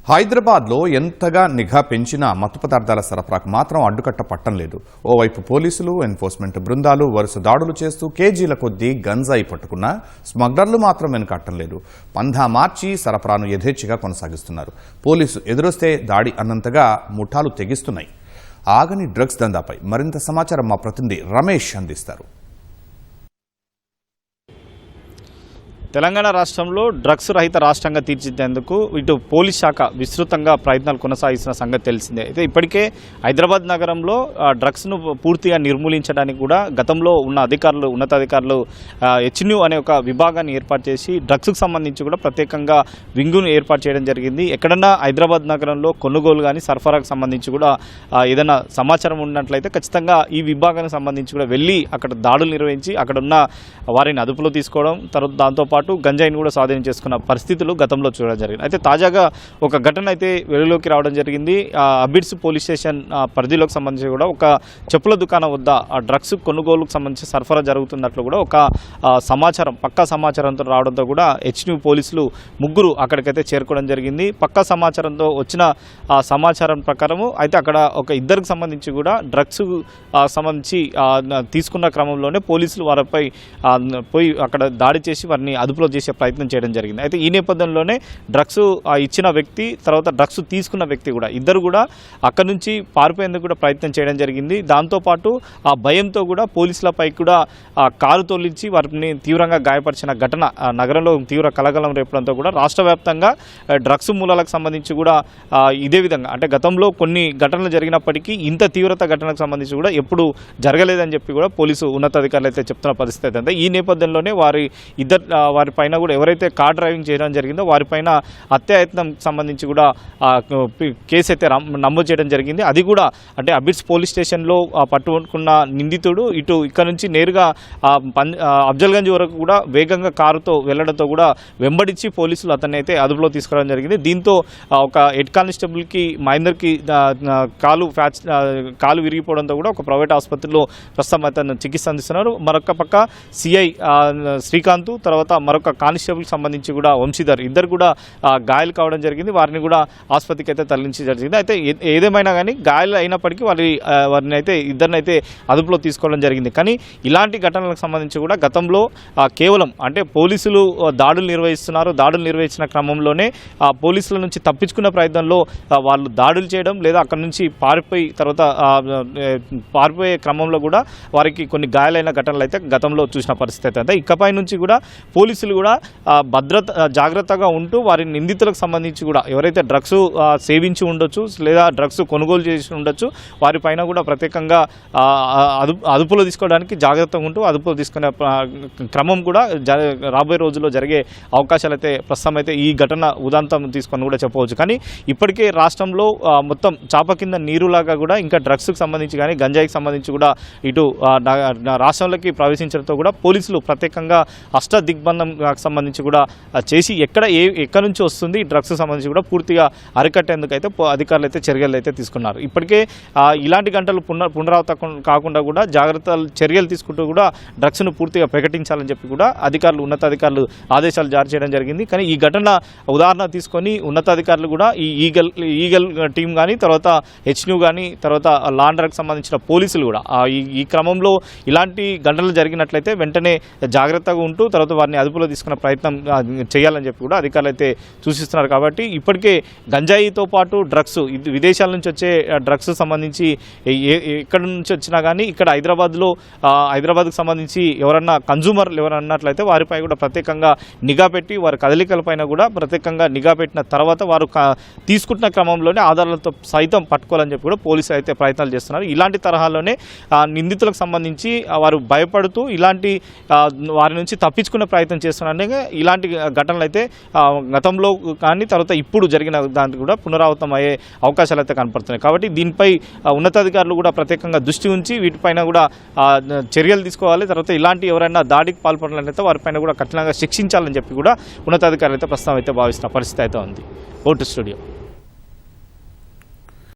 హైదరాబాద్లో ఎంతగా నిఘా పెంచినా మత్తు పదార్థాల సరఫరాకు మాత్రం అడ్డుకట్ట పట్టం లేదు. ఓవైపు పోలీసులు, ఎన్ఫోర్స్మెంట్ బృందాలు వరుస దాడులు చేస్తూ కేజీల కొద్దీ గంజాయి పట్టుకున్నా స్మగ్లర్లు మాత్రం వెనుకట్టం లేదు. పంధా మార్చి సరఫరాను యథేచ్ఛగా కొనసాగిస్తున్నారు. పోలీసు ఎదురొస్తే దాడి అన్నంతగా ముఠాలు తెగిస్తున్నాయి. ఆగని డ్రగ్స్ దందాపై మరింత సమాచారం మా ప్రతినిధి రమేష్ అందిస్తారు. తెలంగాణ రాష్ట్రంలో డ్రగ్స్ రహిత రాష్ట్రంగా తీర్చిదిద్దేందుకు ఇటు పోలీస్ శాఖ విస్తృతంగా ప్రయత్నాలు కొనసాగిస్తున్న సంగతి తెలిసిందే. అయితే ఇప్పటికే హైదరాబాద్ నగరంలో డ్రగ్స్ను పూర్తిగా నిర్మూలించడానికి కూడా గతంలో ఉన్న అధికారులు, ఉన్నతాధికారులు హెచ్న్యూ అనే ఒక విభాగాన్ని ఏర్పాటు చేసి డ్రగ్స్కు సంబంధించి కూడా ప్రత్యేకంగా వింగును ఏర్పాటు చేయడం జరిగింది. ఎక్కడన్నా హైదరాబాద్ నగరంలో కొనుగోలు కానీ సరఫరాకు సంబంధించి కూడా ఏదైనా సమాచారం ఉన్నట్లయితే ఖచ్చితంగా ఈ విభాగానికి సంబంధించి కూడా వెళ్ళి అక్కడ దాడులు నిర్వహించి అక్కడ ఉన్న వారిని అదుపులో తీసుకోవడం, తర్వాత దాంతోపాటు గంజాయిని కూడా స్వాధీనం చేసుకున్న పరిస్థితులు గతంలో చూడడం జరిగింది. అయితే తాజాగా ఒక ఘటన అయితే వెలుగులోకి రావడం జరిగింది. అబిడ్స్ పోలీస్ స్టేషన్ పరిధిలోకి సంబంధించి కూడా ఒక చెప్పుల దుకాణం వద్ద డ్రగ్స్ కొనుగోలుకు సంబంధించి సరఫరా జరుగుతున్నట్లు కూడా ఒక సమాచారం, పక్కా సమాచారంతో రావడంతో కూడా హెచ్న్యూ పోలీసులు ముగ్గురు అక్కడికైతే చేరుకోవడం జరిగింది. పక్కా సమాచారంతో వచ్చిన సమాచారం ప్రకారము అయితే అక్కడ ఒక ఇద్దరికి సంబంధించి కూడా డ్రగ్స్ సంబంధించి తీసుకున్న క్రమంలోనే పోలీసులు వారిపై పోయి అక్కడ దాడి చేసి వారిని అదుపులో చేసే ప్రయత్నం చేయడం జరిగింది. అయితే ఈ నేపథ్యంలోనే డ్రగ్స్ ఇచ్చిన వ్యక్తి, తర్వాత డ్రగ్స్ తీసుకున్న వ్యక్తి కూడా ఇద్దరు కూడా అక్కడి నుంచి పారిపోయేందుకు కూడా ప్రయత్నం చేయడం జరిగింది. దాంతోపాటు ఆ భయంతో కూడా పోలీసులపై కూడా కారు తోలించి వారిని తీవ్రంగా గాయపరిచిన ఘటన నగరంలో తీవ్ర కలకలం రేపడంతో కూడా రాష్ట్ర వ్యాప్తంగా డ్రగ్స్ మూలాలకు సంబంధించి కూడా ఇదే విధంగా అంటే గతంలో కొన్ని ఘటనలు జరిగినప్పటికీ ఇంత తీవ్రత ఘటనకు సంబంధించి కూడా ఎప్పుడు జరగలేదని చెప్పి కూడా పోలీసు ఉన్నతాధికారులు అయితే చెప్తున్న పరిస్థితి అయితే ఈ నేపథ్యంలోనే వారిపైన కూడా ఎవరైతే కార్ డ్రైవింగ్ చేయడం జరిగిందో వారిపైన హత్యాయత్నం సంబంధించి కూడా కేసు అయితే నమోదు చేయడం జరిగింది. అది కూడా అంటే అబిడ్స్ పోలీస్ స్టేషన్లో పట్టుకున్న నిందితుడు ఇక్కడ నుంచి నేరుగా అఫ్జల్గంజ్ వరకు కూడా వేగంగా కారుతో వెళ్లడంతో కూడా వెంబడించి పోలీసులు అతన్ని అయితే అదుపులో తీసుకోవడం జరిగింది. దీంతో ఒక హెడ్ కానిస్టేబుల్కి మహేందర్కి కాలు విరిగిపోవడంతో కూడా ఒక ప్రైవేట్ ఆసుపత్రిలో ప్రస్తుతం అతను చికిత్స అందిస్తున్నారు. మరొక పక్క సిఐ శ్రీకాంత్, తర్వాత మరొక కానిస్టేబుల్కి సంబంధించి కూడా వంశీధర్ ఇద్దరు కూడా గాయాలు కావడం జరిగింది. వారిని కూడా ఆసుపత్రికి అయితే తరలించడం జరిగింది. అయితే ఏదేమైనా కానీ గాయాలు అయినప్పటికీ వారిని అయితే ఇద్దరిని అయితే అదుపులో తీసుకోవడం జరిగింది. కానీ ఇలాంటి ఘటనలకు సంబంధించి కూడా గతంలో కేవలం అంటే పోలీసులు దాడులు నిర్వహిస్తున్నారు. దాడులు నిర్వహించిన క్రమంలోనే పోలీసుల నుంచి తప్పించుకున్న ప్రయత్నంలో వాళ్ళు దాడులు చేయడం, లేదా అక్కడి నుంచి పారిపోయే క్రమంలో కూడా వారికి కొన్ని గాయాలైన ఘటనలు అయితే గతంలో చూసిన పరిస్థితి అయితే ఇకపై నుంచి కూడా పోలీసులు కూడా జాగ్రత్తగా ఉంటూ వారి నిందితులకు సంబంధించి కూడా ఎవరైతే డ్రగ్స్ సేవించి ఉండొచ్చు లేదా డ్రగ్స్ కొనుగోలు చేసి ఉండొచ్చు వారిపైన కూడా ప్రత్యేకంగా అదుపులో తీసుకోవడానికి జాగ్రత్తగా ఉంటూ అదుపులో తీసుకునే క్రమం కూడా రాబోయే రోజుల్లో జరిగే అవకాశాలు అయితే ప్రస్తుతం అయితే ఈ ఘటన ఉదాంతం తీసుకొని కూడా చెప్పవచ్చు. కానీ ఇప్పటికే రాష్ట్రంలో మొత్తం చాప కింద నీరులాగా కూడా ఇంకా డ్రగ్స్కి సంబంధించి కానీ గంజాయికి సంబంధించి కూడా ఇటు రాష్ట్రంలోకి ప్రవేశించడంతో కూడా పోలీసులు ప్రత్యేకంగా దిగ్బంధం సంబంధించి కూడా చేసి ఎక్కడి నుంచి వస్తుంది డ్రగ్స్ సంబంధించి కూడా పూర్తిగా అరికట్టేందుకు అయితే అధికారులు అయితే చర్యలు అయితే తీసుకున్నారు. ఇప్పటికే ఇలాంటి గంటలు పునరావృతం కాకుండా కూడా జాగ్రత్తలు చర్యలు తీసుకుంటూ కూడా డ్రగ్స్ను పూర్తిగా ప్రకటించాలని చెప్పి కూడా ఉన్నతాధికారులు ఆదేశాలు జారీ చేయడం జరిగింది. కానీ ఈ ఘటన ఉదాహరణ తీసుకొని ఉన్నతాధికారులు కూడా ఈ ఈగల్ టీం కానీ, తర్వాత హెచ్న్యూ కానీ, తర్వాత లా అండ్ ఆర్డర్కి సంబంధించిన పోలీసులు కూడా ఈ క్రమంలో ఇలాంటి ఘటనలు జరిగినట్లయితే వెంటనే జాగ్రత్తగా ఉంటూ తర్వాత వారిని అదుపులో తీసుకునే ప్రయత్నం చేయాలని చెప్పి కూడా అధికారులు అయితే సూచిస్తున్నారు. కాబట్టి ఇప్పటికే గంజాయితో పాటు డ్రగ్స్ విదేశాల నుంచి వచ్చే డ్రగ్స్ సంబంధించి ఎక్కడి నుంచి వచ్చినా కానీ ఇక్కడ హైదరాబాద్కు సంబంధించి ఎవరన్నా కన్జ్యూమర్లు అన్నట్లయితే వారిపై కూడా ప్రత్యేకంగా నిఘా పెట్టి వారి కదలికలపైన కూడా ప్రత్యేకంగా నిఘా పెట్టిన తర్వాత వారు తీసుకుంటున్న క్రమంలోనే ఆధారాలతో సైతం పట్టుకోవాలని చెప్పి కూడా పోలీసులు అయితే ప్రయత్నాలు చేస్తున్నారు. ఇలాంటి తరహాలోనే నిందితులకు సంబంధించి వారు భయపడుతూ ఇలాంటి వారి నుంచి తప్పించుకునే ప్రయత్నం చేస్తున్నారనే ఇలాంటి ఘటనలు అయితే గతంలో కానీ తర్వాత ఇప్పుడు జరిగిన దానికి కూడా పునరావృతం అయ్యే అవకాశాలు అయితే కనపడుతున్నాయి. కాబట్టి దీనిపై ఉన్నతాధికారులు కూడా ప్రత్యేకంగా దృష్టి ఉంచి వీటిపైన కూడా చర్యలు తీసుకోవాలి. తర్వాత ఇలాంటి ఎవరైనా దాడికి పాల్పడాలనైతే వారిపైన కూడా కఠినంగా శిక్షించాలని చెప్పి కూడా ఉన్నతాధికారులు అయితే ప్రస్తుతం అయితే భావిస్తున్న పరిస్థితి అయితే ఉంది. Vote studio.